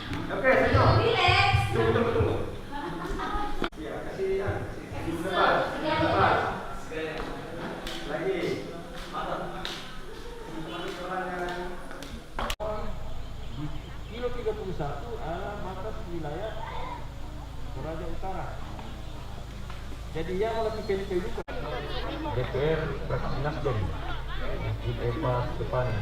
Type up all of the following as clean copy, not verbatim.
Oke, senyum. Relax. Tunggu. Iya, kasih lepas. Lepas. Lagi. Kilo 31 adalah batas wilayah Toraja Utara. Jadi yang lebih pilih juga. DPR fraksi Nasdem. Di Eva depannya.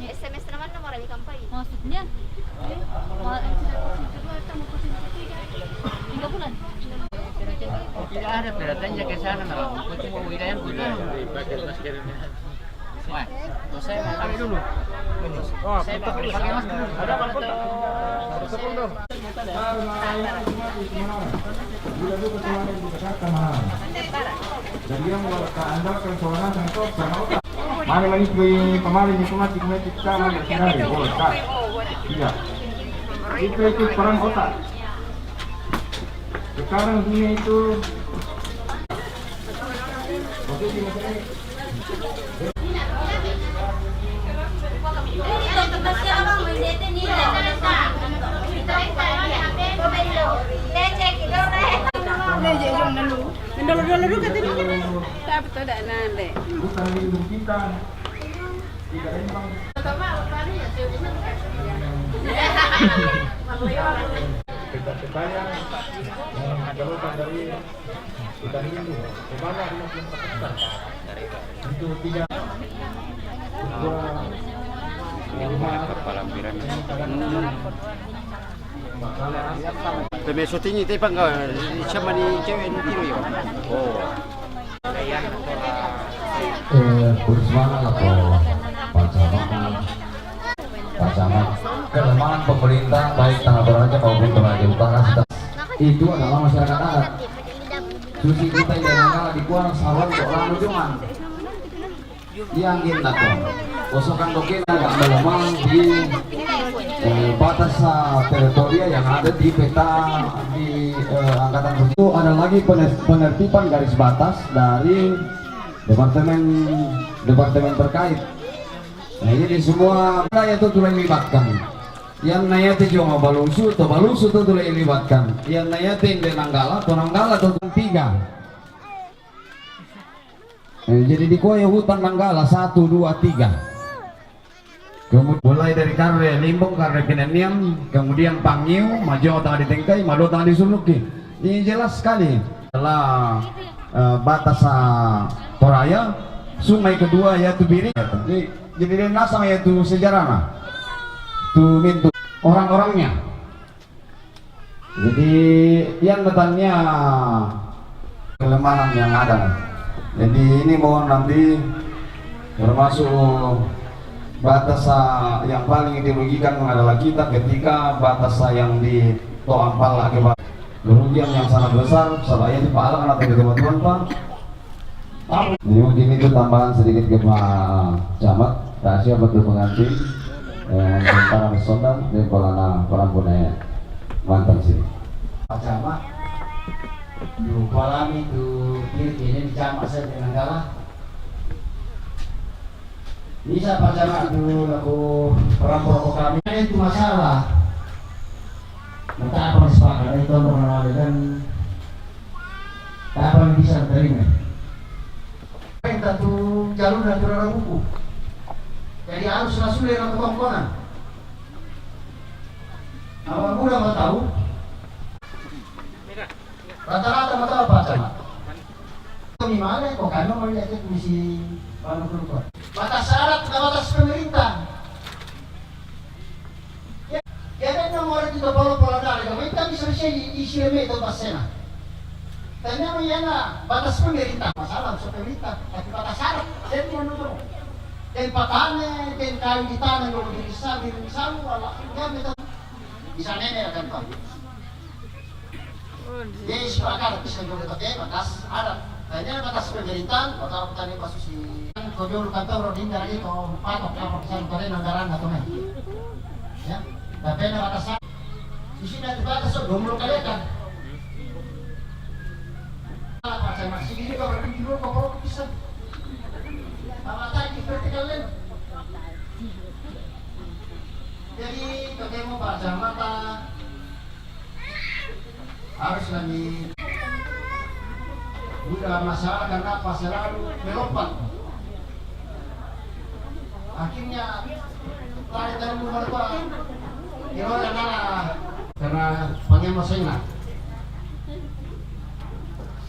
SMS naman na marami kampanye. Maksudnya tiga bulan. Tidak ada peratannya ke sana malah. Kau cuma wilayah punya. Pakai masker ini. Wah, saya mau pakai dulu. Saya pakai masker dulu. Ada apa tuh? Jadi yang keandalkan soalnya sangat sama otak. Mana manis pemain itu mati kita sama sekali. Otak. Iya. Itu perang otak. Sekarang dunia itu. Oke, ini. Dulu katanya tapi tuh ada nande. Bukan lindung kita. Tidak emang. Kita jalurkan dari hutan lindung. Kemana 54 hektar? Itu tidak. Kepala piramid. Pemeso tinggi tapi enggak siapa nih cewek ini tiro ya. Oh. Bersama atau Pacaman kelemahan pemerintah baik Tanah Toraja maupun Toraja Utara itu adalah masyarakat adat. Susi kita yang nggak dikuang sawan kok orang ujungan yang kita tuh kosokan dokin agak melemah di batas teritorial yang ada di peta di angkatan itu. Ada lagi penertiban garis batas dari departemen terkait. Nah ini semua wilayah itu telah dilibatkan. Yang nayati cuma balungsu itu telah dilibatkan. Yang nayati di Nanggala itu 3. Jadi di Koyo hutan Nanggala 1, 2, 3. Kemudian mulai dari Karre Limbong, Karre Pinenian, kemudian Pangiu, Majo tadi Tengkai, Mado tadi Suluki. Ini jelas sekali. Setelah batas Toraya, sungai kedua yaitu Biri. Jadi dia nasang yaitu sejarah tuh mintu orang-orangnya. Jadi yang katanya kelemahan yang ada. Jadi ini mohon nanti termasuk batas yang paling dirugikan adalah kita ketika batas yang di Toampal akibat kerugian yang sangat besar. Saya dipahalkan atau teman-teman Pak. Ini mungkin itu tambahan sedikit ke Pak Camat. Rahasia betul pengantin para saudara dan para punaya mantan sini. Pak Camat, du palami du ini Camat saya dengan Nanggala. Bisa Pak Camat dulu aku perampok kami itu masalah. Maka apa sepakat itu mengenal dan apa yang bisa terima. Kita tuh jalur dan turun buku. Jadi harus langsung dengan ketongkonan. Awal muda mau tahu. Rata-rata mau tahu Pak Camat. Kami mana kok kan mau lihat misi panu keluar. Batas syarat ke batas pemerintah. Jadi nomor itu pola dari kita bisa isi itu pasena. Tanya mana batas pemerintah masalah soal pemerintah tapi batas syarat jadi menurut. Tempatane, kayu di tanah kalau dirisau, bisa nenek kan Pak. Jadi sepakat bisa juga pakai batas adat. Hanya batas pemerintahan, bakal petani pasusi. Kau kantor rodin dari itu patok apa pesan pada anggaran atau nih. Ya, tapi ada batasan. Di sini ada batas 20 kali kan. saya masih ini juga berarti dulu kok bisa. Apa tadi vertikal lens. Jadi kalau mau baca mata harus lagi udah masalah karena apa selalu melompat. Akhirnya tarik dari rumah tua, kira karena pengen mesinnya.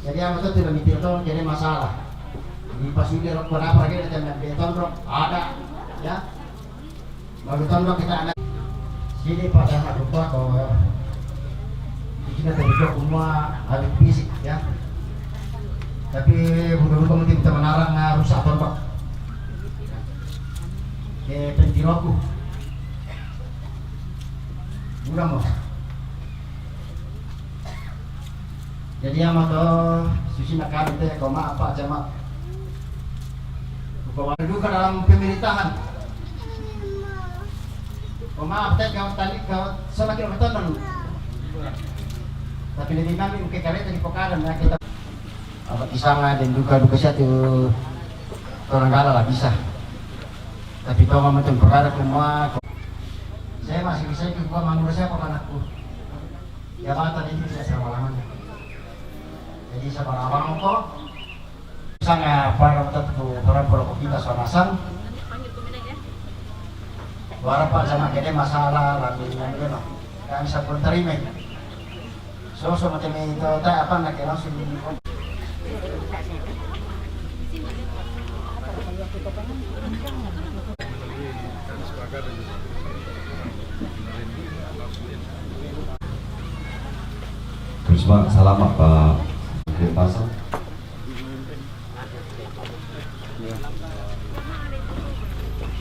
Jadi yang itu tidak mikir tuh jadi masalah. Di pas udah rok berapa lagi ada beton rok ada, ya. Beton rok kita ada. Sini pada hak lupa bahwa kita terlibat semua habis fisik, ya. Tapi bukan mungkin kita menarang rusak tombak. Pentiroku. Udah mau. Jadi yang mau susi nakal itu ya koma apa aja mak. Bahwa juga dalam pemerintahan. Koma apa kau tadi kau semakin bertonton. Tapi lebih kami mungkin kalian tadi pokaran ya kita. Apa kisah dan duka satu orang gala lah bisa. Tapi kau macam perkara semua. Saya masih bisa ikut gua manggur siapa anakku. Jabatan ini bisa selama-lamanya. Jadi sabar abang kok sangat para tetap para pokok kita sonasan. Warap sama kene masalah lagi gitu. Kami bisa pun terima. So macam itu tak apa nak langsung Terus Pak, selamat Pak Pasang.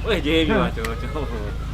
Wih, jadi cocok.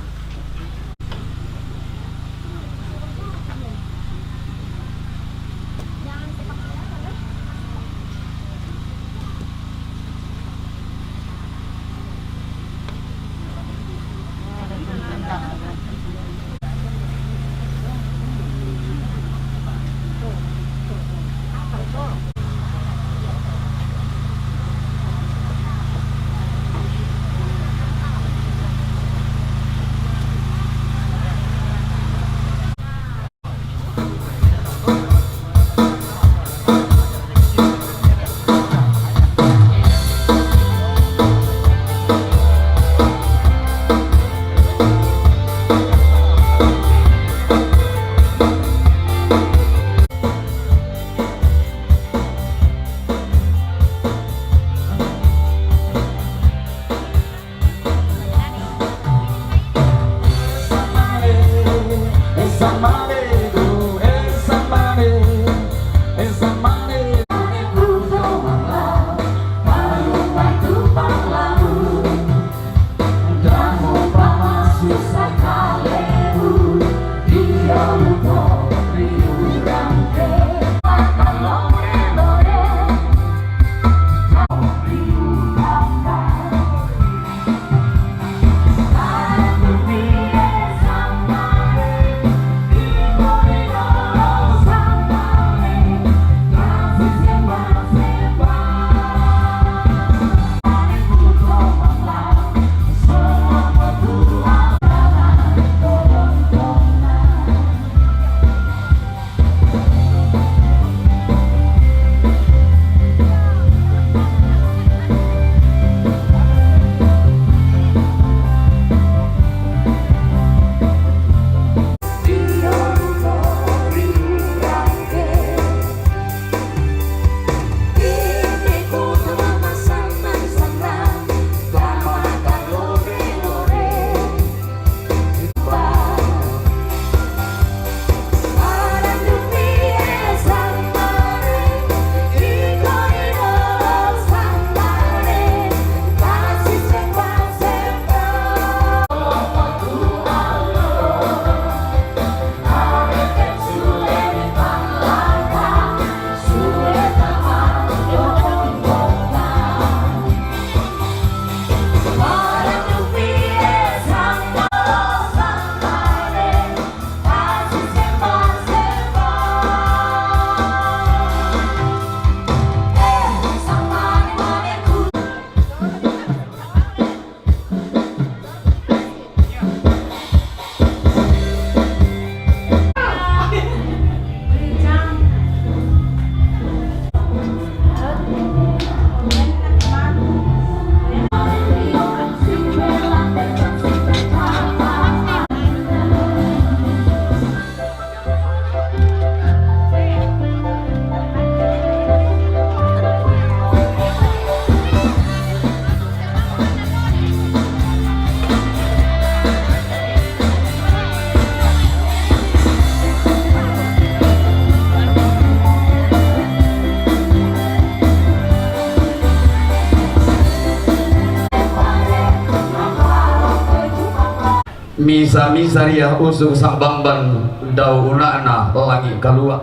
misa-misa ria usung sang bamban dau unana langi kalua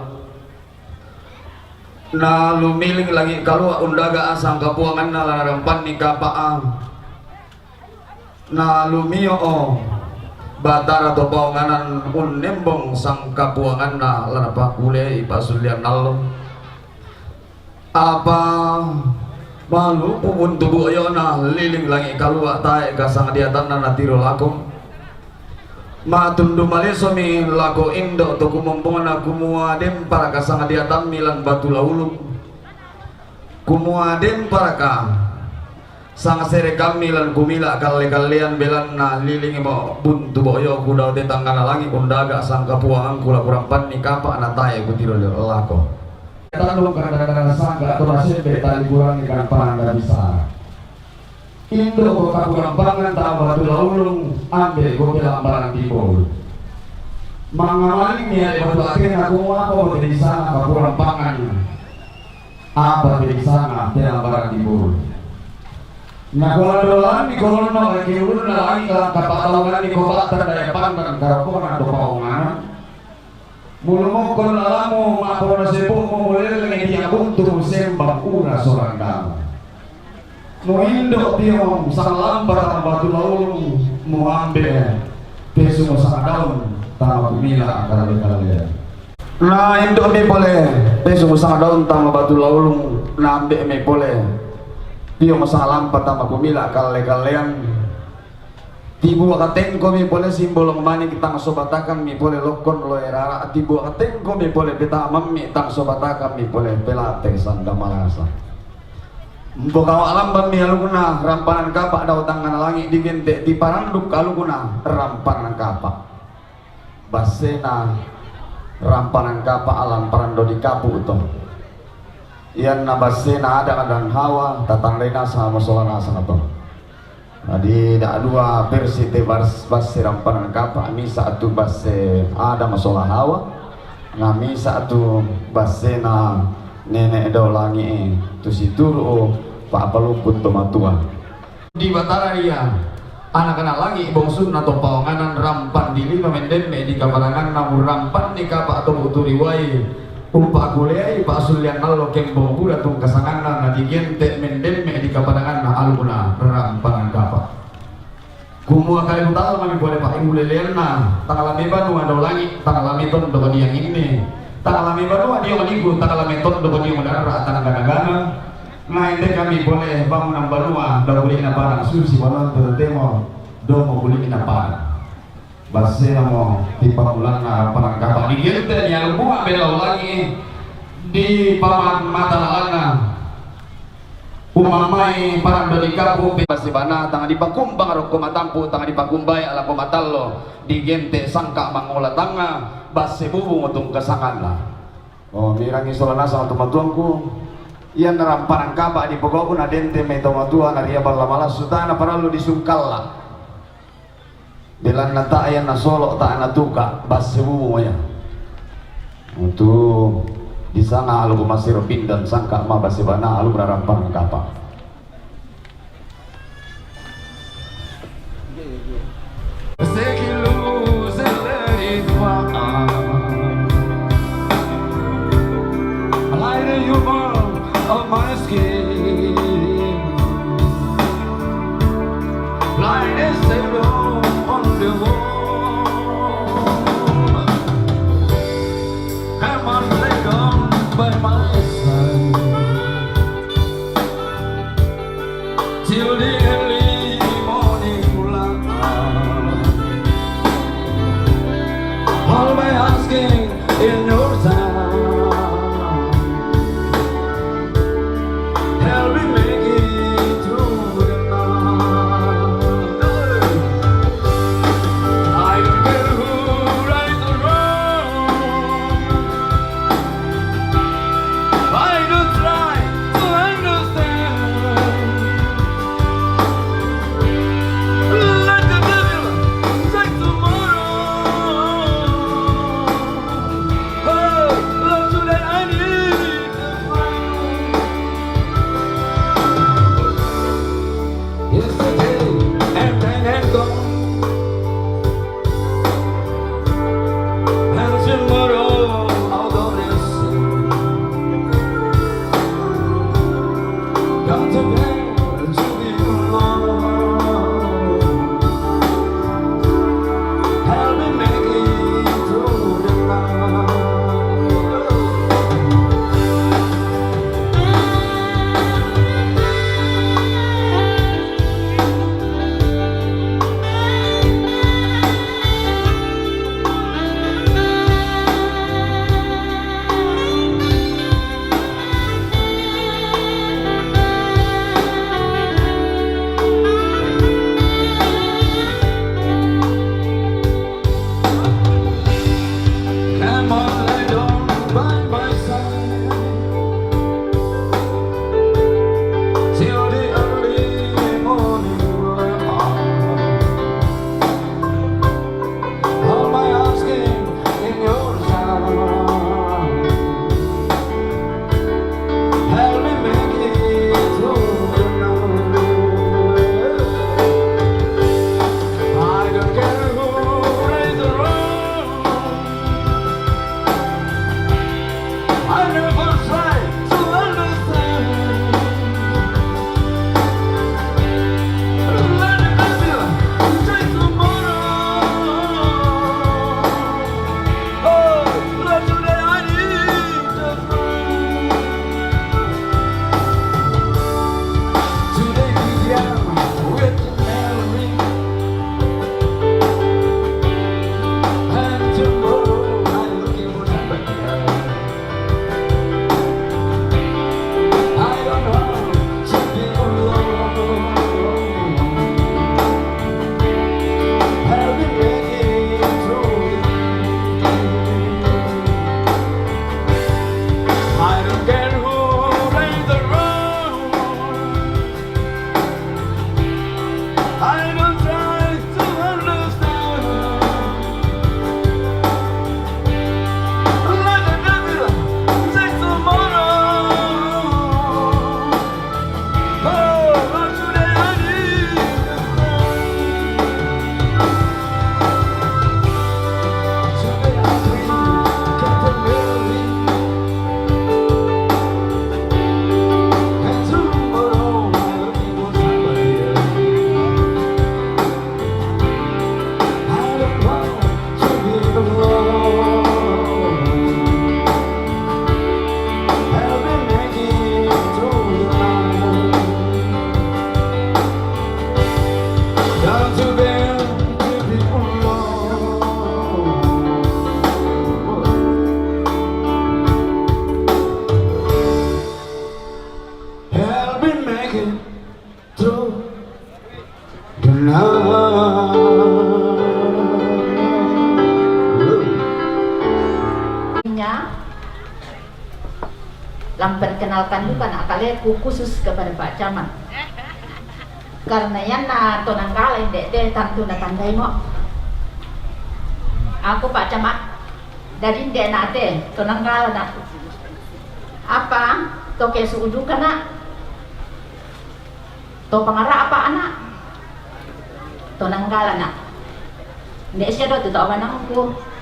na lumiling langi kalua undaga asang kapuangan na larampan ni kapaa na lumio batara to paunganan unembong sang kapuangan na lanapa kule ipasulian nalo apa malu pun tubuh ayo na liling langi kalua tae kasang diatan na natiro lakom matundu malesomi lago indo to kumompona kumuadem para kasang diatan milan batu laulung kumuadem para ka sang sere kami lan kumila kalian belan na liling mo buntu boyo kuda te tanggana langi undaga sang kapuang kula kurang pan ni kapa na tae kutiro lako tanung kadang-kadang sangga to nasebe tali kurang ikan pangan bisa indo ko kurang pangan ta batu laulung ambe ko bilang barang tibol mangamaling ni batu akhir aku apa di sana kurang pangan apa di sana bilang barang tibol nah kalau dolan di kolon no lagi ulun lagi lah kapatalangan di kota terdaya pandan karakona do paungan mulu mo kolon alamu mapona sepo mo mulele lagi dia buntu sembang una sorandang mo indo tiong salam para batu laulung mo ambe pesu mo sa daun tama kumila kalian nah indo me boleh pesu mo sa daun tama batu laulung na ambe me boleh Pio masalam patama kumila kalian tibu akaten ko mi boleh simbol mani kita sobatakan mi boleh lokon lo era tibu akaten ko mi boleh beta mammi tang sobatakan mi boleh pelate sanda malasa mboka alam bami aluguna rampanan kapak daw tangan langit digente di paranduk aluguna rampanan kapak basena rampanan kapak alam parando di kapu to iyan na basena ada dan hawa tatang rena sama solana sana to di da dua versi te basi rampanan kapak misa atu base ada masola hawa ngami satu basena nenek do langi tu situru pak paluput to matua di batara iya anak-anak lagi bongsun atau pawanganan rampan di lima menden me di kaparangan namun rampan di kapa atau uturi wai umpa kulei pak sulian nalo kembo buda tung kasangan na di gente menden me di kaparangan na aluna rampan kapa kumua kali utal mami boleh pak ibu lelena tangalami banu ada lagi tangalami ton do yang ini tangalami banu dia menigu tangalami ton do dia menara tanagana nah ini kami boleh bangunan barua do beli na barang susi walau demo do mau beli na barang basena mo tipa bulan na parang kapal di gente yang buat belau lagi di paman mata lana umamai parang dari kapu pasti bana tangan dipakumbang aro kumatampu tangan dipakumbay ala kumatallo di gente sangka mangola tanga base bubu motung kasangan lah oh mirangi solana sama tumatuangku iyan naramparang kapa di pokokku na dente may tumatua na riya balamala sutana para lu disungkal lah bilang nata ayan na solo ta na tuka base bubu mo yan untuk di sana alu masiro pindan sangka ma base bana alu beraramparang kapa of my skin, blind as a room on the wall. Come on, lay down by my side till the early morning light. All by asking in your time. Down to bed to be alone. Help me make it through the night. Come on, lay down by my side till the early morning light. Hold my asking in your side. Help me make it through the night. I don't care who raised the wrong. I never tried to understand. Let it be, take tomorrow. Oh, not today, I need a friend. Today began with a melody, and tomorrow I'm looking for somebody else. I don't know to be alone. Help me make it through the night. I don't care who raised the wrong. I don't try to understand. Let the devil take tomorrow. Oh, not today, I need a friend. Today I dream, Captain Mary, and tomorrow I'm looking for somebody else. I don't want to be alone. Help me make it through the night. Down to bed to be alone. Help me make it through the night. Perkenalkan juga nak kaleku khusus kepada Pak Camat. Karena yang na tonanggala dek tentu na tandai mo. Aku Pak Camat dari dek nate tonanggala na. Apa? To kesuudu kana? To pangara apa anak? Tonanggala na. Dek siya do to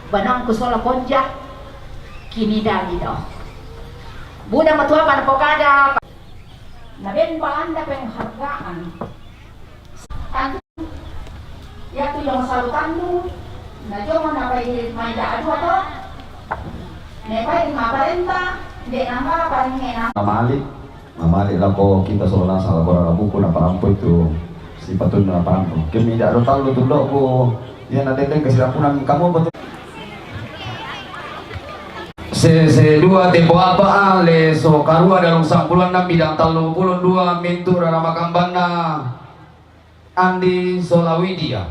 banangku sola konja. Kini dali do. Budak matua pada pokada. Naben balanda penghargaan. Tantu ya tu yang salutanmu. Na jomo na pai mai da adu to. Ne pai maparenta de namba paringena. Mamalik lako kita solan salah bara buku na parampo itu si patun na parampo. Kami dak ro talu tundok ko ya na teteng kesirapunan kamu betul. Se dua tempo apa ale so karua dalam sampulan na bidang 32 mintu rama kambana Andi Solawidia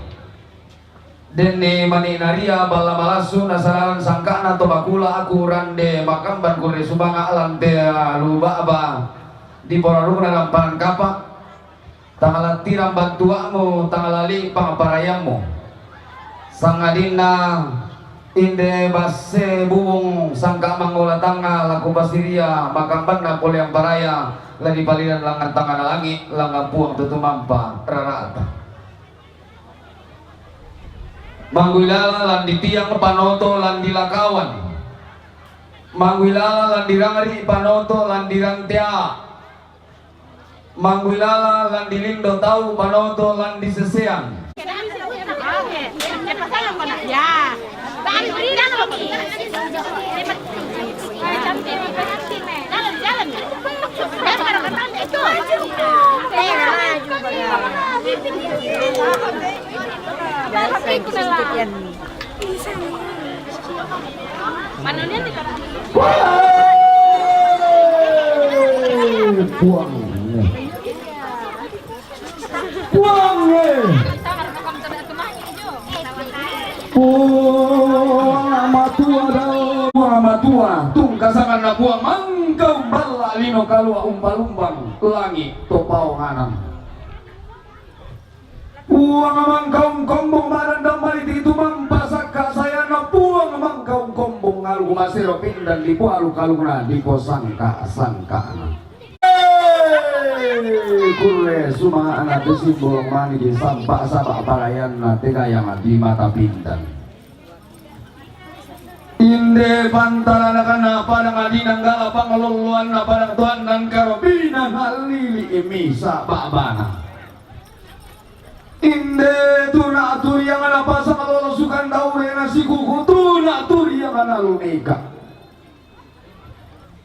dene mani naria bala malasu nasaran sangkana to bakula aku rande makamban kure subanga alante luba aba di poraruna lamparan kapa tangala tiram bantuamu tangalali pangaparayamu sangadina inde base buung sangka mangola tanga laku basiria makamban na pole yang paraya lagi paliran langan tangan langit langan puang tutumampa rarata manggulala lan di tiang panoto lan dilakawan manggulala lan dirangari panoto lan dirangtia Manggulala lan dilindo tahu panoto lan disesean. Ya. Buang. Buang. Matua tung kasangan na buang mangkau bala lino kalua umbal-umbang langit topau nganan buang mangkau kombong badan damai itu mampasaka saya na buang mangkau kombong ngalu masiro pindan lipu alu kaluna lipo sangka kurle suma anak simbol mani di sampah sabak parayan na tega yang di mata pindan inde pantara kana padang adinang gala pangaluluan na padang tuan dan karobina halili emisa babana inde tuna aturi yang ana pasang alolosukan daure na sikuku tuna aturi yang ana lumika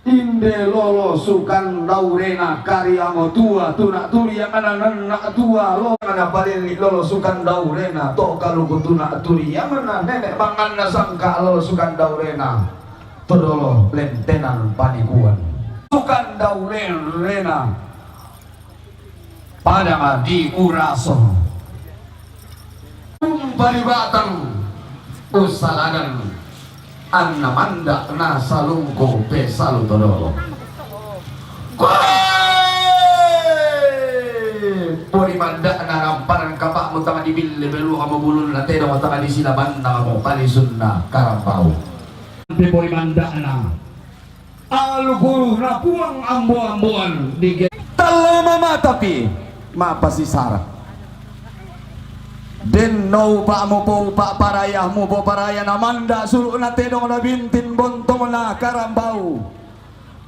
inde lolosukan daure na karyango tua tuna aturi yang ana nana tua lo ana palili lolosukan daure na to kaluku tuna aturi yang ana nenek mangan na sangka lolosukan daure na todolo lentenan panikuan sukan daure na padang di uraso paribatang usalagan anna manda na salungko pesalu todolo pori manda na ramparan kapak mo tanga dibil lebelu kamu bulun na tedo tanga di silaban na kamu palisun na karambau pori manda na aluguru na puang ambo-amboan di talo mama tapi mapasisara den no pa mo po pa paraya mo po paraya na manda sulu na tedong na bintin bontong na karambau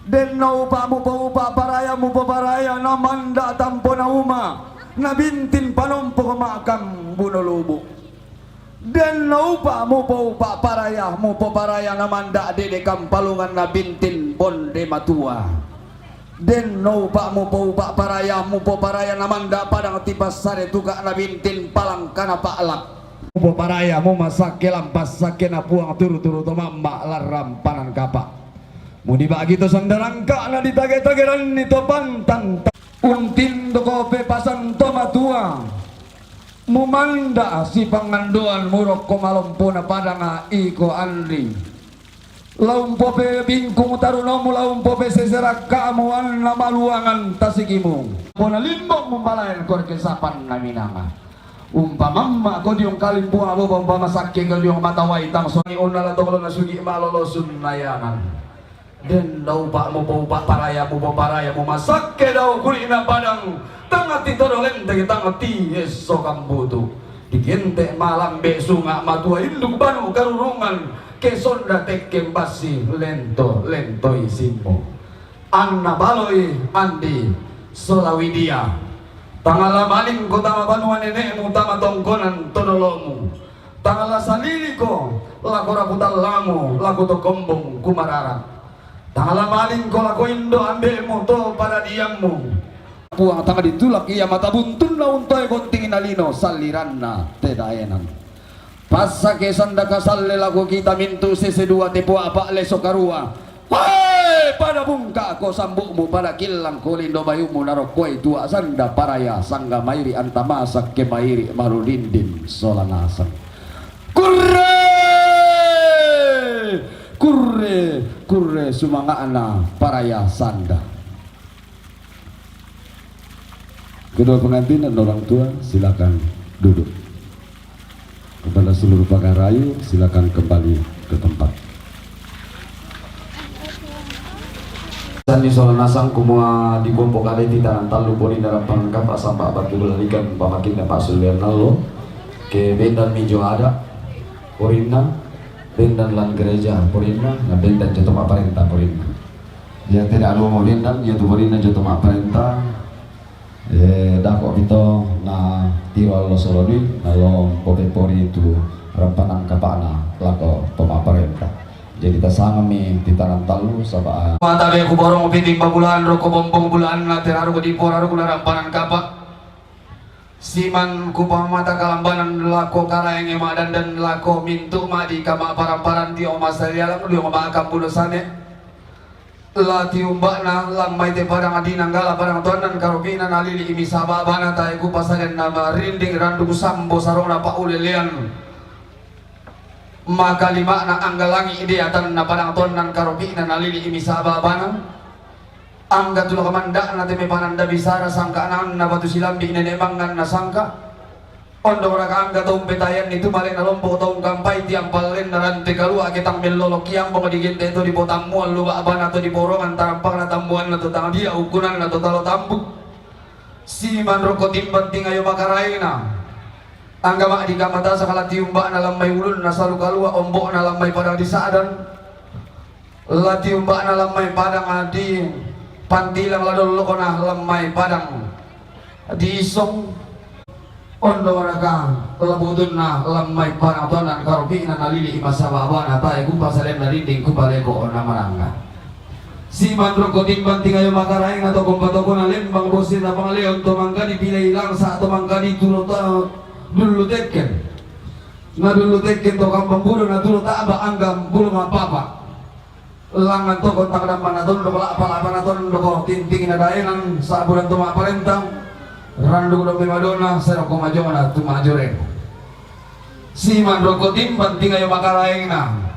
den no pa mo po pa paraya mo po paraya na manda tampo na uma na bintin panompo makam bunulubo den no pa mo po pa paraya na manda dede kampalungan na bintin bonde matua den no pa mo po paraya namanda padang tipas sare tuga na bintin palang kana paalak mo paraya mo masake lampas sake na puang turu-turu to mamba laram panan kapa mo dibagi to sandarangka na ditage-tageran nito pantang untin do kope pasan to matua mumanda si panganduan murok komalompo na padang iko andri laum pope bingkung tarunomu laum pope seserak kamu anna maluangan tasikimu pona limbong membalayan kor kesapan naminanga umpamamma ko diong kalimpu abo umpama saking ko diong matawai tang soni onala toklo na sugi malolosun layanan den daw pa mo paraya mo masakke daw kulina padang tangati todolen tagi tangati eso kambutu digente malam besunga matua induk banu karurungan kesonda tekem basi lento isimpo anna baloi andi solawidia tangala maling ko tama banuan nenekmu tama tongkonan todolomu tangala saliriko lakora putalamu laku to kombong kumarara tangala maling ko lako indo ambelmu to pada diammu puang tanga ditulak iya mata buntun na untoy kontingin alino saliranna tedaenan pasake sanda kasalle lagu kita mintu sese dua tepo apa leso karua hai pada bungka ko sambukmu pada kilang kolindo bayumu narokoi tua sanda paraya sangga mairi antamasak ke mairi marulindin solanasan kurre sumangana paraya sanda. Kedua pengantin dan orang tua silakan duduk. Kepada seluruh pakar rayu silakan kembali ke tempat. Sandi solanasang kumua di kompok kali di tangan talu poni dalam pangkap sampai abad kebelalikan pamakin dan pasul nalo ke bendan mijo ada porina bendan lan gereja porina na bendan jatuh mak parenta porina. Ya tidak ada mau bendan jatuh porina jatuh mak parenta dako vito na tiro lo solodi na lo pori itu rampanan kapana lako pemaparenta. Jadi tasangami di tangan talu sabaa. Mata be ku borong piting babulan roko bombong bulan na teraru di poraru kuna rampanan kapa. Siman ku pamata kalambanan lako karayang emadan dan lako mintu madi kama paramparan ti oma salialang di oma akam bulosane. Lati umbakna lang may te parang adinang gala parang tuanan karubinan alili imi sababana tayo ku pasalen na marinding randu sambo sarong na paulilian. Maka lima na anggalangi ideatan na parang tuanan karubinan alili imi sababana. Angga tulo kamanda na teme pananda bisara sangkaan na batu silambi nenemangan na sangka. Ondo raka angga taong petayan itu balik na lompo taong kampay tiang palen na rante kalua kitang melolok yang mga diginte ito di potamuan luba aban atau di borongan tarampang na tambuan na tutang dia ukunan na tutalo tambuk. Si manroko timban tingayo makaray na. Angga mak di kamata sa kalatiumba na lamay ulun na salu kalua ombok na lamay padang di saadan. Latiumba na lamay padang di pantilang ladol ko na lamay padang di isong. Ondo raka labudun na lamay parang tonan karubinan nalili imasababa na tayo kung pasalen na rinding kubaleko o na maranga. Si mandro ko timbang tingayo makaraing na to kung bato ko na limbang bosin na pangaleon tumangga di pilay lang sa tumangga di duluteken. Na duluteken to kampang bulo na dulutaba anggam bulo mapapa. Langan to kung takdaman na tondo pala na tondo ko tintingin na daenan sa bulan tumaparentang. Randu do Madonna sero ko majona tumajore. Si mandro timbang tingayo makaraing na.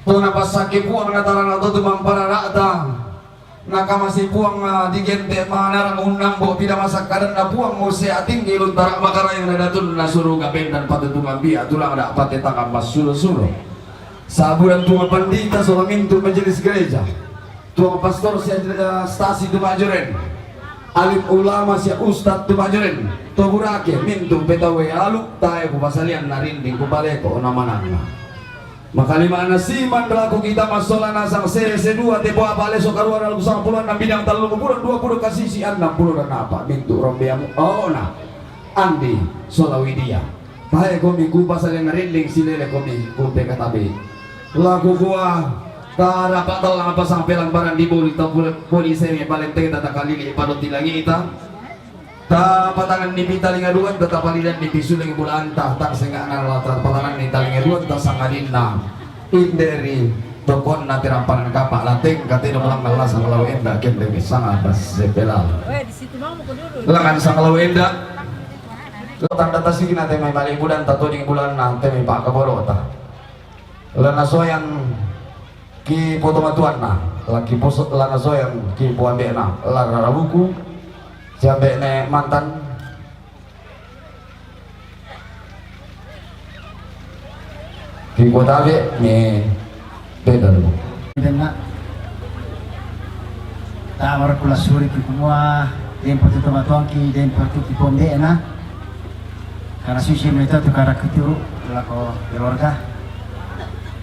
Tuna pasake puang na tarang ato tumampara rata. Nakamasi puang digente manarang unang bo pida masakadan na puang mo se ating ilun tarak makaraing na datun na suruh gaben dan patutungan biya tulang ada patetang mas sulo-sulo. Sa bulan tua pandita solamintu majelis gereja. Tua pastor stasi tumajoren. Alim ulama siya ustad tumajoren toburake mintu petawe alu tayo ko pasalian narinding ko baleko na mananga makalima na siman berlaku kita masola nasang CC2 tepo abale so karuan alu sang puluhan ng bidang 30 20 kasisian 60 dan apa mintu rombeamu oh na andi solawidia tayo ko minggu pasalian narinding silele ko minggu katabi laku gua Tara patal lang pasang pelang barang di buli polisi may balente tata kalili ipadot tilangi ita. Ta patangan ni pitalinga duan tata palidan ni pisuling bulan tak sehingga nala patangan ni talinga duan ta sangadin na inderi tokon na tirampanan kapak lateng katino malang ngalas ang lawenda kende sangat bas sepelal. Langan sang lawenda. Tanda tasik na may balik bulan tato ding bulan na may pakaboro ta. Lana soyan ki foto matuan na lagi posot lana soyang ki puambe na lara buku jambe ne mantan ki kota be me beda dulu dengan tawar kula suri ki kumua tempo tu matuan ki tempo tu ki pombe na karena susi mereka tu kara kuturu lako keluarga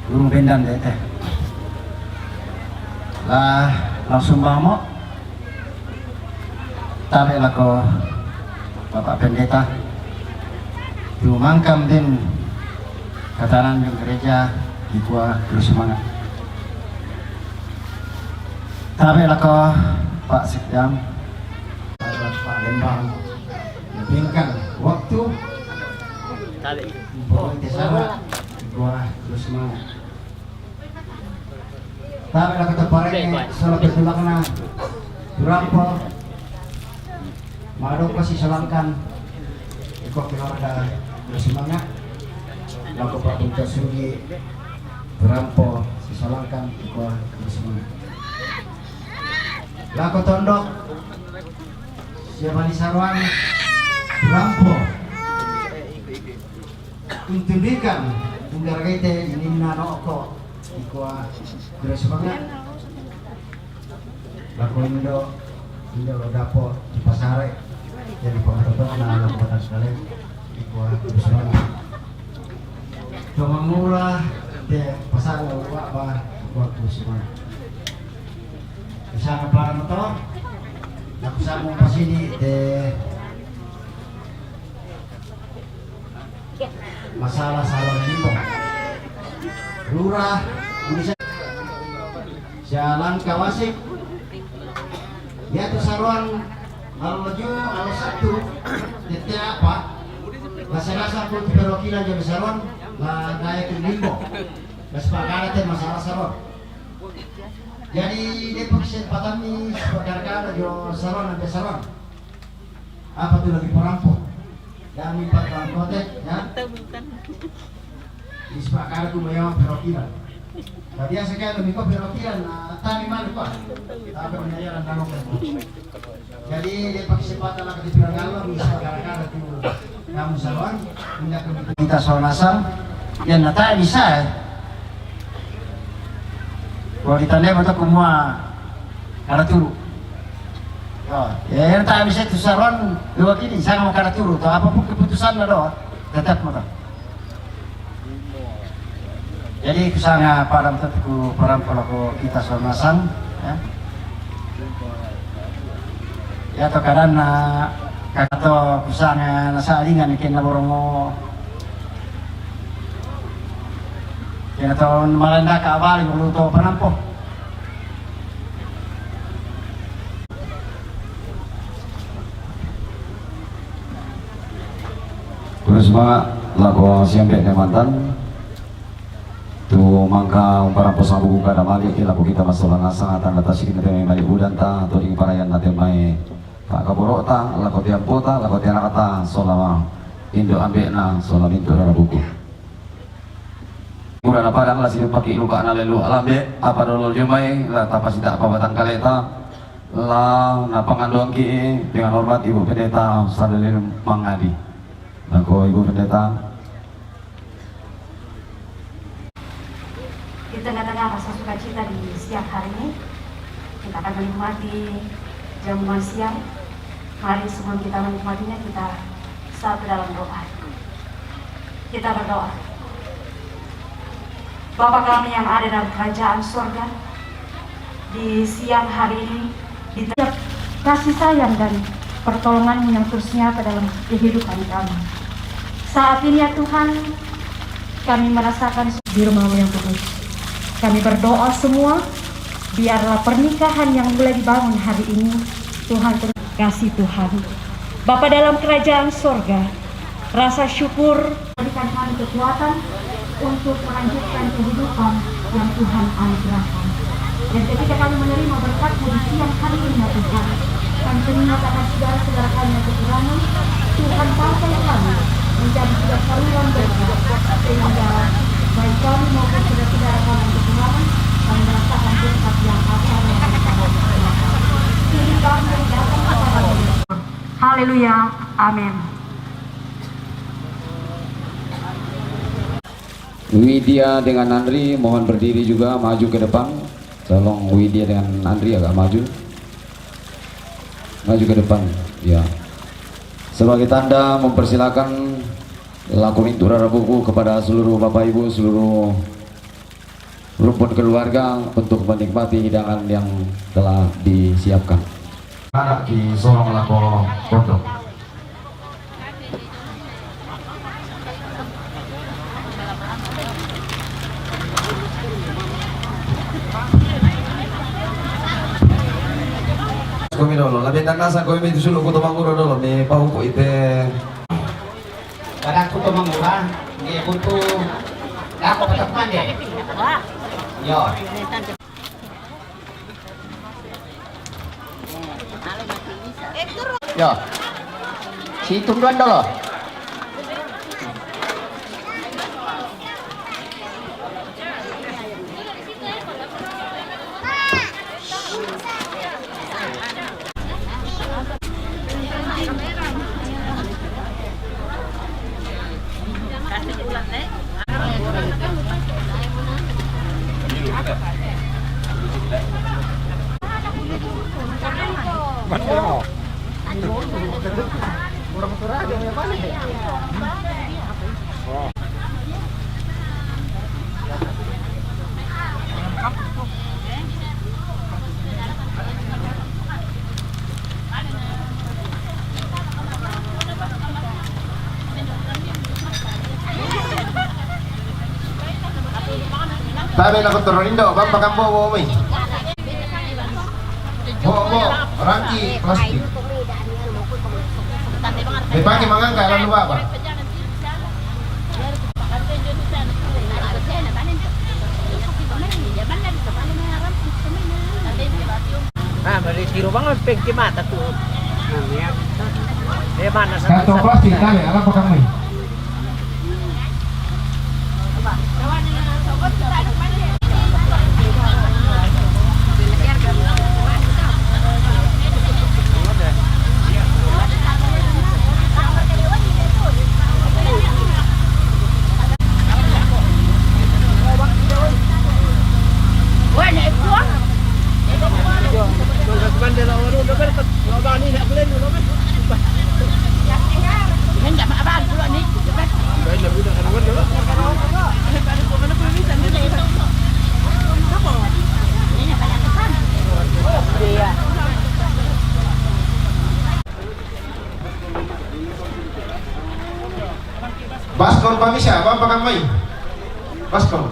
guru bendan deh lah langsung bangun tarik lako bapak pendeta dumangkam din kataran di gereja di gua terus semangat tarik lako Pak Sikdam Pak Lembang lebihkan waktu tarik di sana di gua terus semangat. Tapi lah kita pareng salah ketulak na berapa madok kasih selangkan ikut keluarga bersemangat laku Pak Bunda Sugi berampo sisalangkan ikut bersemangat laku tondok siapa di sarwang berampo untundikan tunggar kaite ini nanoko ikut bersemangat laku Indo lo dapo di pasare jadi pengatur na alam kota sekali ikut bersemangat coba mula de pasar lo apa ikut bersemangat bisa ke pelan motor laku sama pasini de masalah salon limbong. Lurah Indonesia jalan Kawasik dia tuh saluran alaju alu satu detik apa rasa pun perwakilan jadi salon lah naik ke limbong kesepakatan masalah salon jadi dia kesempatan nih sepakat jo salon sampai salon apa tuh lagi perampok dan empat kotek ya disepakati tuh memang perwakilan. Nah biasa kayak lebih kok perwakilan, tadi malu pak, tapi penyayaran danau kan. Jadi dia pakai kesempatan lah ketika galau bisa gara-gara tuh kamu salon, pindah ke kita salon asal, ya nata bisa ya. Kalau ditanya betul semua karena turu. Ya tak bisa itu salon dua kini sangat mau karena turu, atau apapun keputusan lah tetap mata. Jadi kusanga padam tetku param kalau kita somasang ya. Ya to karena kakato kusanga nasalingan ikin laborongo. Kaya to malanda ka awali luto panampo. Terus mga lago siyempre kay mantan tu mangka para posang buku kada mali ila kita masalah ngasang atan atas kita may mali udan ta atau ing parayan natin may kaborok ta lako tiampo ta lako tiana kata solama indo ambe na solama itu rara buku murah na padang lah sini pakai luka na lelu alambe apa dolo jumai lah tapas tidak apa batang kaleta lah na panganduang ki dengan hormat ibu pendeta Sadalin Mangadi lako ibu pendeta. Di tengah-tengah rasa sukacita di siang hari ini, kita akan menikmati jamuan siang. Mari sebelum kita menikmatinya, kita satu dalam doa. Kita berdoa. Bapa kami yang ada dalam kerajaan surga, di siang hari ini, di tengah kasih sayang dan pertolongan yang terus nyata dalam kehidupan kami. Saat ini ya Tuhan, kami merasakan di rumah-Mu yang kudus. Kami berdoa semua, biarlah pernikahan yang mulai dibangun hari ini, Tuhan kasih Tuhan. Bapa dalam kerajaan surga, rasa syukur berikan kami kekuatan untuk melanjutkan kehidupan yang Tuhan anugerahkan. Dan ketika kami menerima berkat-Mu di siang hari ini ya Tuhan, kami menyatakan segala kami yang kekurangan, Tuhan pakai kami menjadi tidak saluran berkat, sehingga baik kami maupun saudara-saudara kami yang kekurangan, kami merasakan berkat yang akan kini kami datang kepada-Mu. Haleluya, amin. Widya dengan Andri mohon berdiri juga maju ke depan. Tolong Widya dengan Andri agak maju ke depan ya. Sebagai tanda mempersilakan laku pintu rara buku kepada seluruh bapak ibu, seluruh rumpun keluarga untuk menikmati hidangan yang telah disiapkan. Anak di sorong laku pondok. Kami dulu, lebih tanasa kami itu sulu kutu manguro dulu, nih pau ku ite. Kadang kutu mangura, dia butuh aku petepan deh. Yo. Yo. Si tungguan dulu. Tabi na ko Toronindo, bang pakambo mo may. Bo, rangki plastik. May pagi mangangka, alam lupa ba? Maritiro banget pegki mata tuh. Mana Kantong plastik tabi, alam pa kami. Baskon pamisya, bang pakamay. Baskon.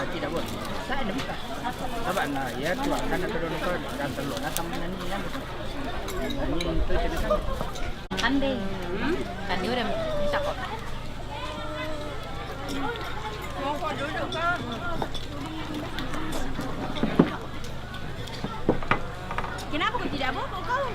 Tidak boleh. Saya ada buka. Apa nah ya tuh karena kedua dan telur datang ini yang ini itu cerita. Andi. Andi udah bisa kok. Mau kok duduk kan? Kenapa kau tidak mau kau?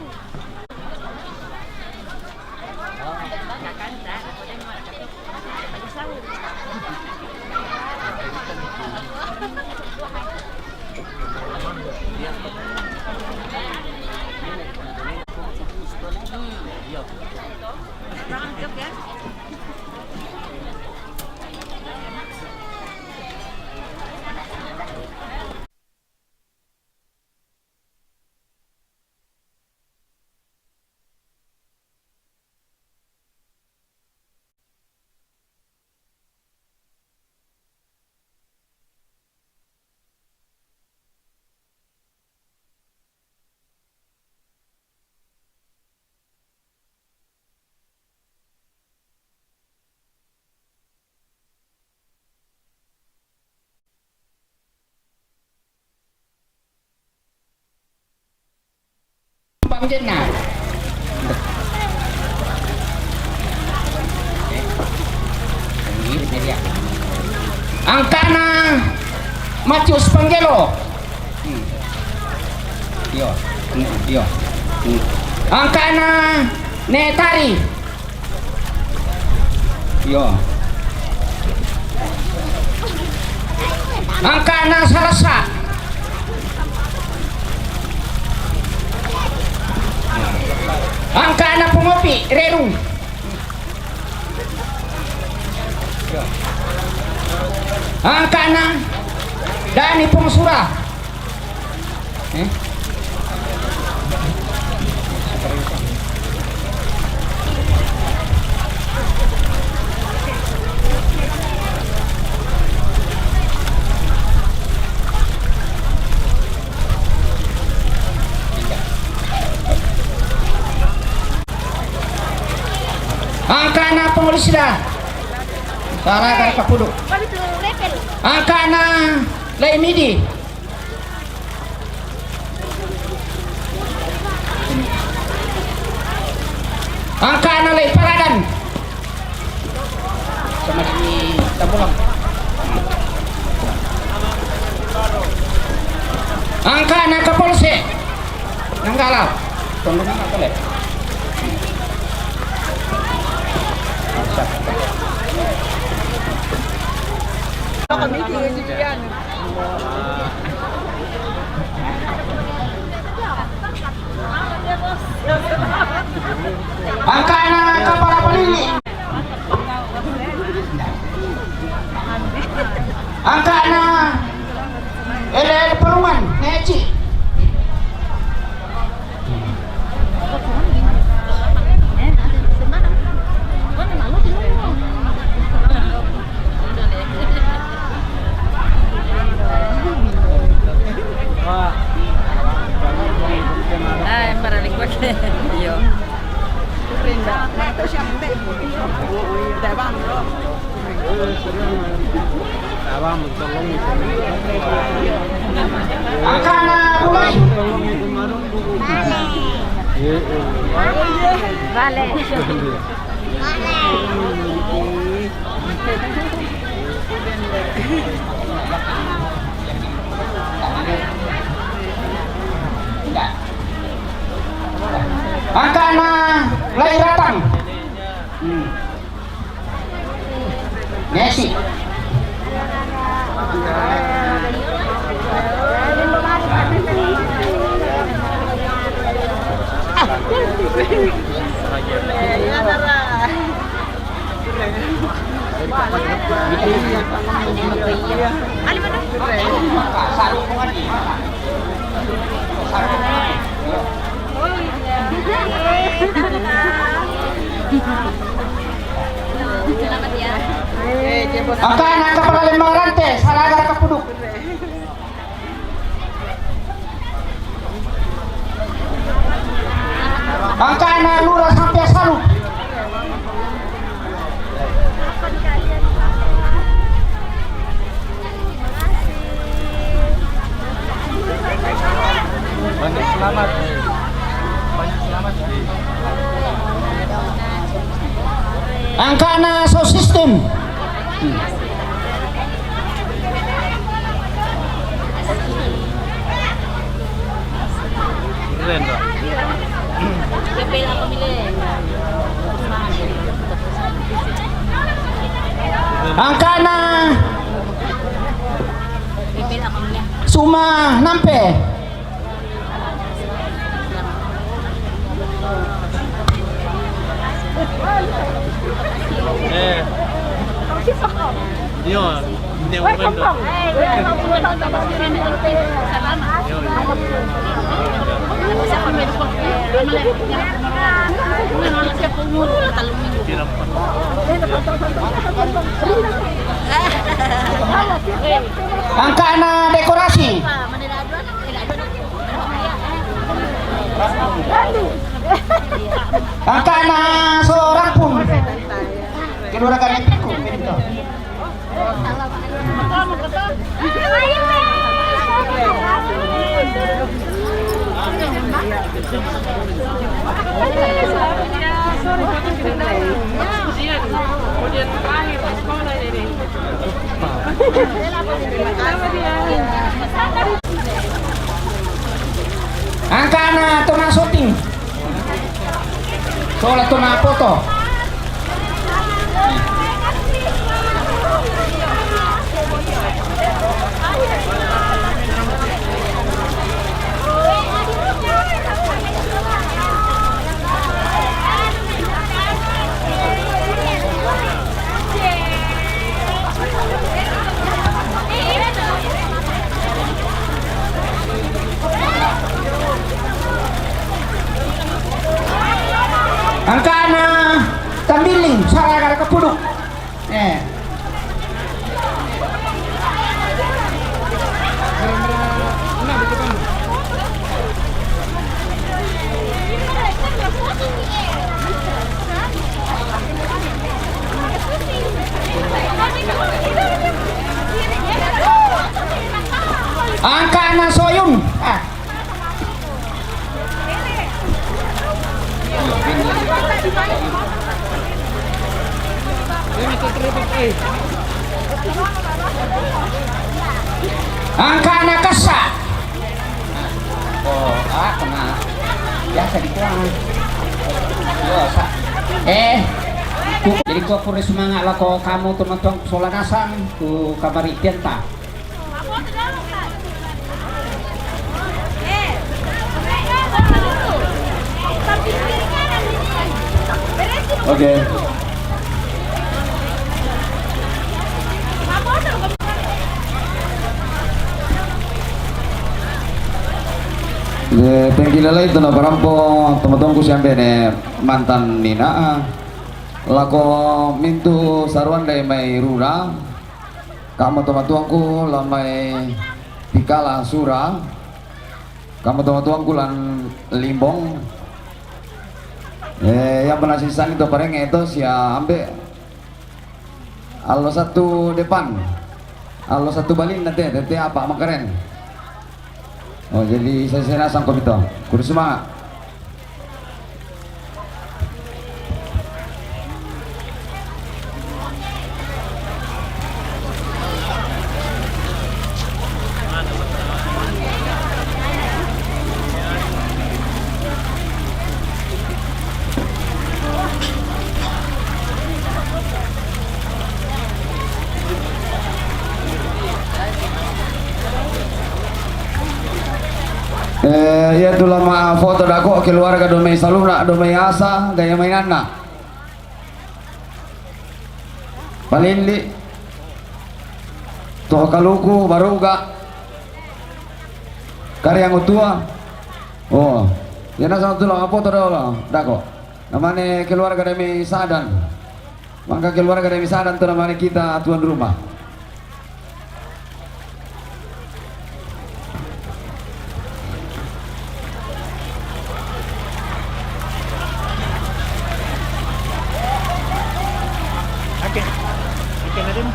Jenna. Angkana Matius Panggelo. Yo. Angkana Netari. Yo. Angkana Salasa. Angka anak pengopi, Reru. Angka anak Dani Pengsura. Angka anak pengurus dah. Salah dari Pak Pudu. Angka anak Laimidi. Angka anak Lai Paradan. Sama di Tabulang. Angka anak Kapolsek. Nanggalau. Tolong apa boleh? Angka anak kapal pelili. Angka anak LL Perumah. Angkana mulai. Vale. Angkana mulai datang. Nesi. Selamat ya. Angkana kepala lima rantai, salagar kapuduk. Angkana lurah sampai salut. Banyak selamat. Banyak selamat. Angkana so system. Keren dong. Kepala pemilih. Angkana Kepala pemilih. Suma nampe. Yun. Hindi mo ganda. Angkana dekorasi. Angkana seorang pun. Kedua kali piku. Angkana tuna syuting. Soalnya tuna foto. Angkana tambiling salagar kapuduk. Angkana soyun. Angkana kasa. Oh, kena. Biasa dikuang. Biasa. Jadi kau pura semangat lah kau kamu teman-teman solanasan ku kamari tienta. Oke. Pengkilala itu na barampo teman-temanku sampai ne mantan nina lako mintu sarwan dari mai rura kamu teman-temanku lamai pikala sura kamu teman-temanku lan limbong yang pernah sisan itu pareng itu sia ambe alo satu depan Kalau satu balin nanti apa keren. Oh jadi saya nasang komito. Kudu semangat. Ya tu lama foto dako keluarga domai saluna domai asa gaya mainanna palindi to kaluku baruga karyang utua oh ya nasa tu lama foto dako namanya keluarga domai sadan maka keluarga domai sadan tu namanya kita tuan rumah.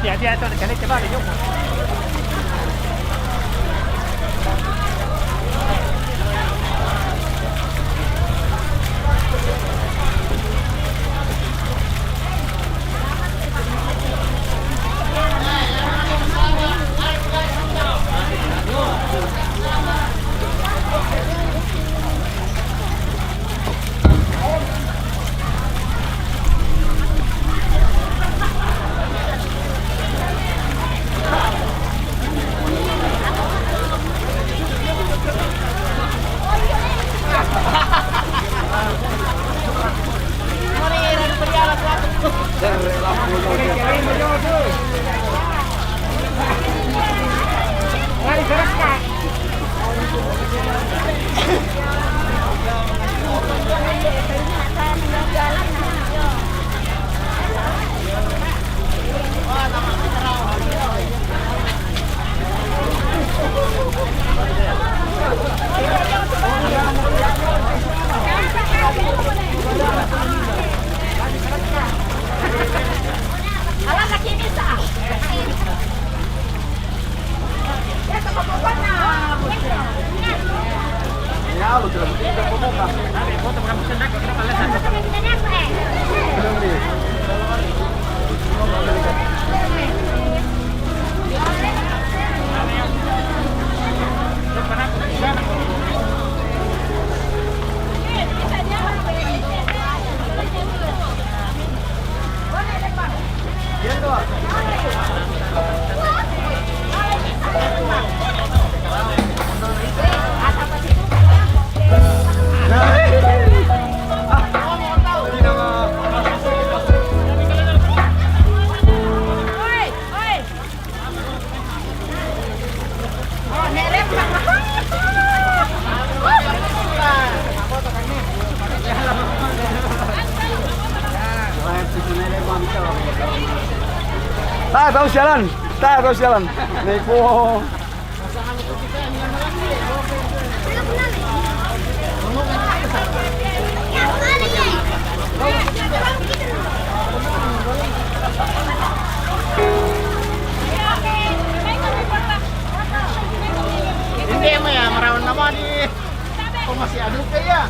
Hati-hati atau kali coba deh, tahu jalan. Neko. Hindi mo ya, marawan naman eh. Kung masih aduk kaya.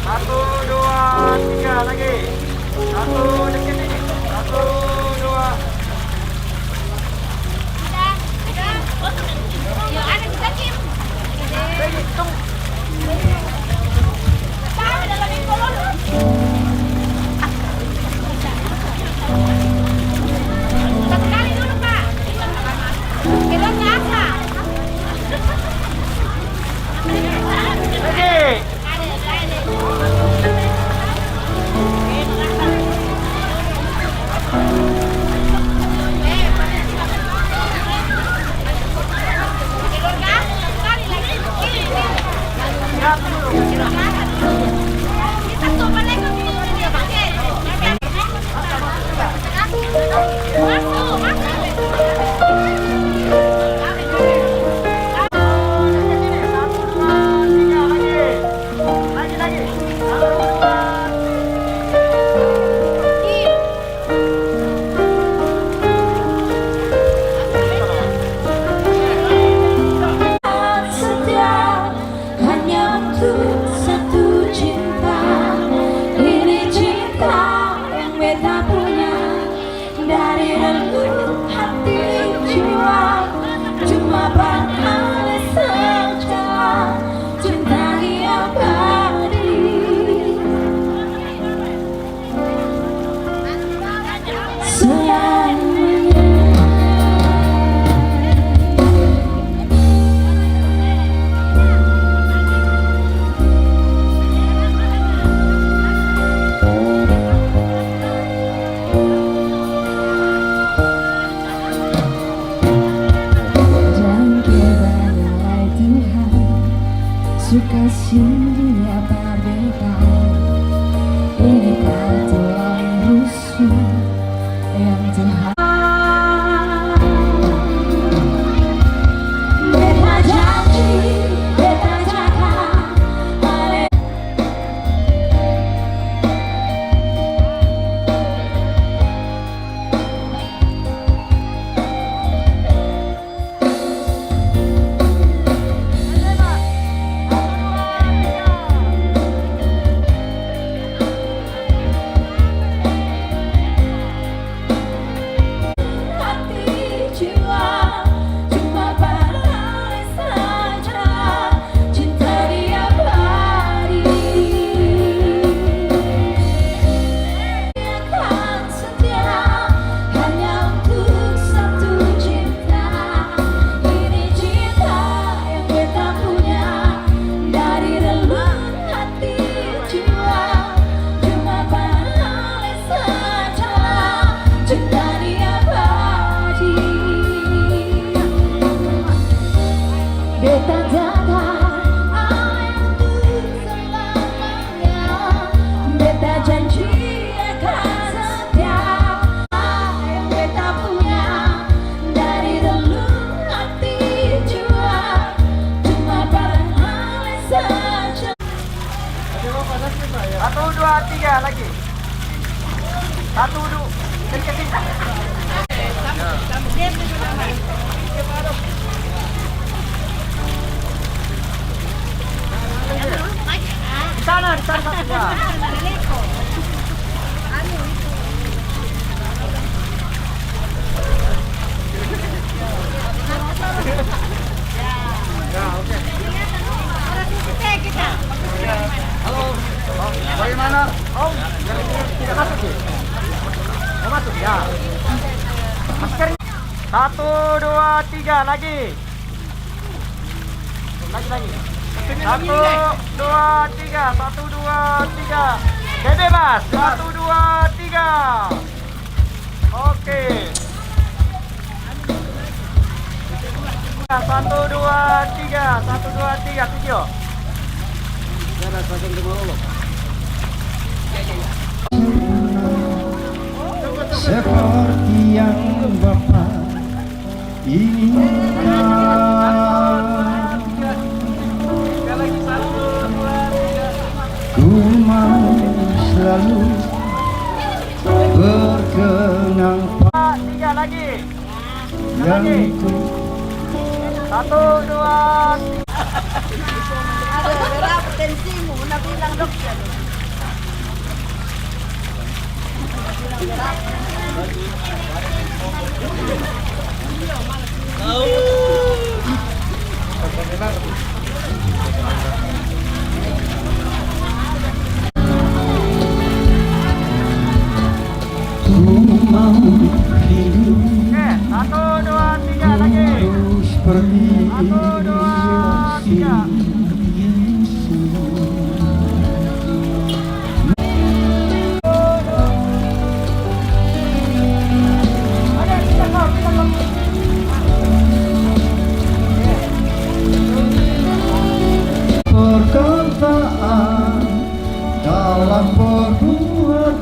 Satu, dua, tiga lagi. Satu dekat ini. Satu, dua. Kasihnya berbeda, ini kata rusuh yang Tuhan. Beta janji, beta jaga. Satu, dua, tiga lagi. Satu, dua, dekat kita. Di sana satunya. Ya, oke. Halo, bagaimana? Om, tidak masuk sih? Mau masuk ya? Maskernya. Satu, dua, tiga lagi. Lagi. Satu, dua, tiga. Satu, dua, tiga. Bebas. Satu, dua, tiga. Oke. Satu, dua, tiga. Satu, dua, tiga. Video. Seperti yang Bapak inginkan, ku mau selalu berkenang Tiga lagi. yang ku. Satu, dua, tiga. Tensimu, nabilang dokter. Perkataan dalam perbuatan,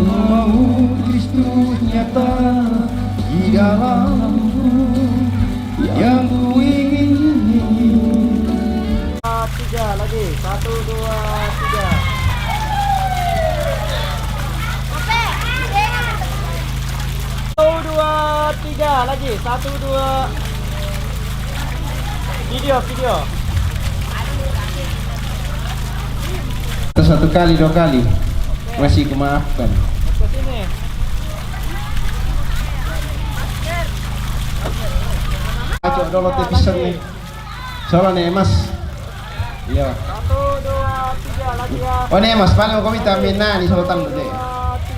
mau Kristus nyata di dalamku yang ku ingini. 3 lagi. 1, 2, 3. 1, 2, 3 lagi. 1, 2. Video. Satu kali, 2 kali masih kemaafkan. Ke sini. Acok dulu tepisan nih. Soalnya nih mas. Iya. 1, 2, 3 lagi ya. Oh nih mas, paling aku minta mina nih solotan deh. 2,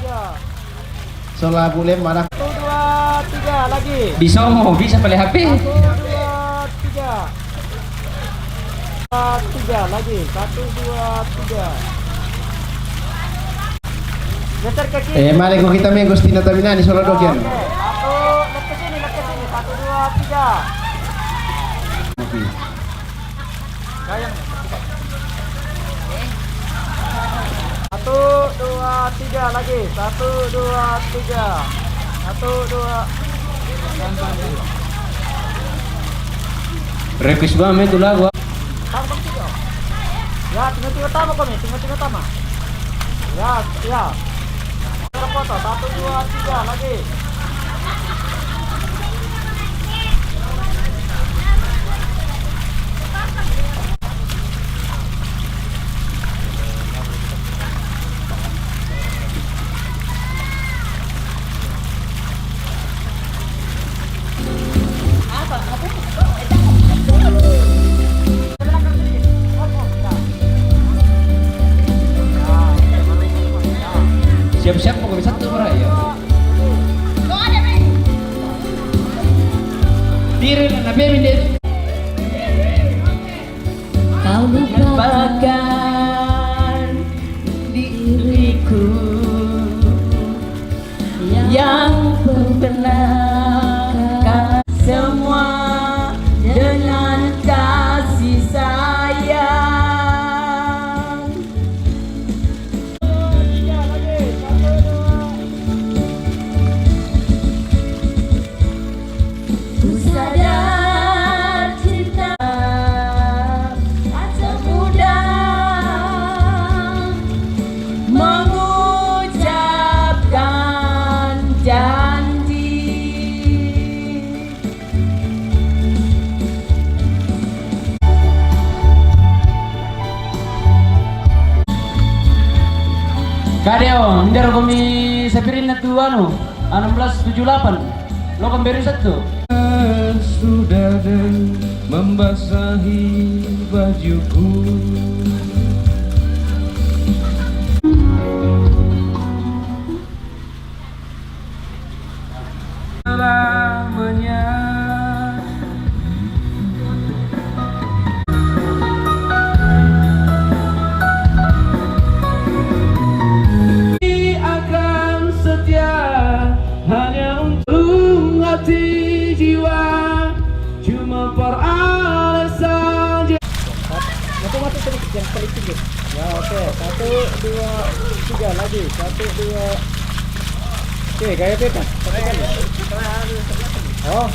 3. Soalnya boleh mana? 1, 2, 3 lagi. Bisa pakai HP. 1, 2, 3. 3 lagi. 1, 2, 3. Geser ke kiri. Mari ko kita may Agustina Taminani solo dog yan. Oke. 1, lihat ke sini. 1, 2, 3. Okay. Kayang. 1, 2, 3 lagi. 1, 2, 3. 1, 2. Request ba may tulago? Tambang tiga. Ya, tinggal tama kami. Tinggal tama. Ya. Foto 1, 2, 3 lagi. Siap-siap mau bisa tuh ya. Diri na baby deh. Kau lupakan diriku yang pernah semua dengan kasih sayang. Ku sadar cinta tak semudah mengucapkan janji. Kadeo, ndero kami sapirin na tu 1678. Lo kembali satu. Sudah dan membasahi bajuku. Selamanya akan setia hanya untuk hati jiwa, cuma peralahan saja. Mati sedikit yang paling tinggi. Ya oke. 1, 2, 3 lagi. 1, 2. Oke, gaya bebas. Oh.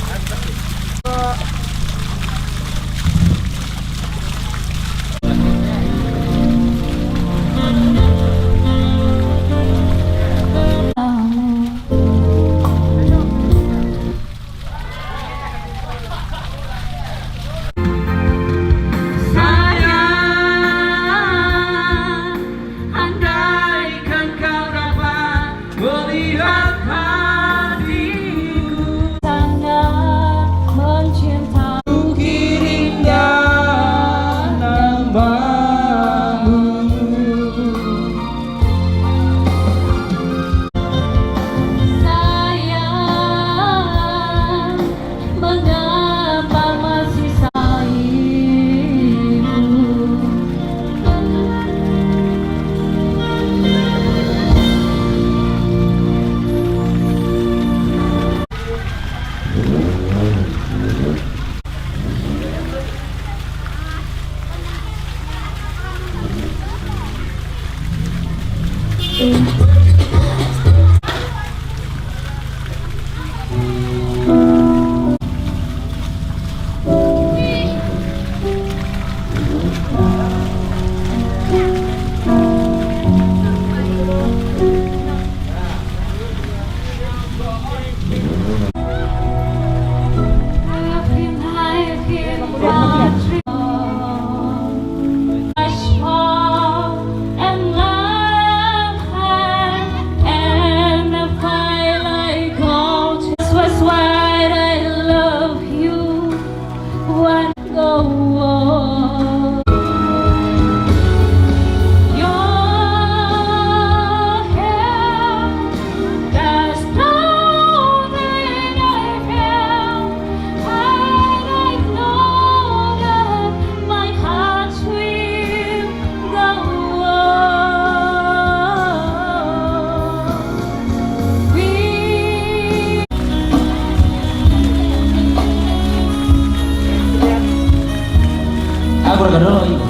dulu.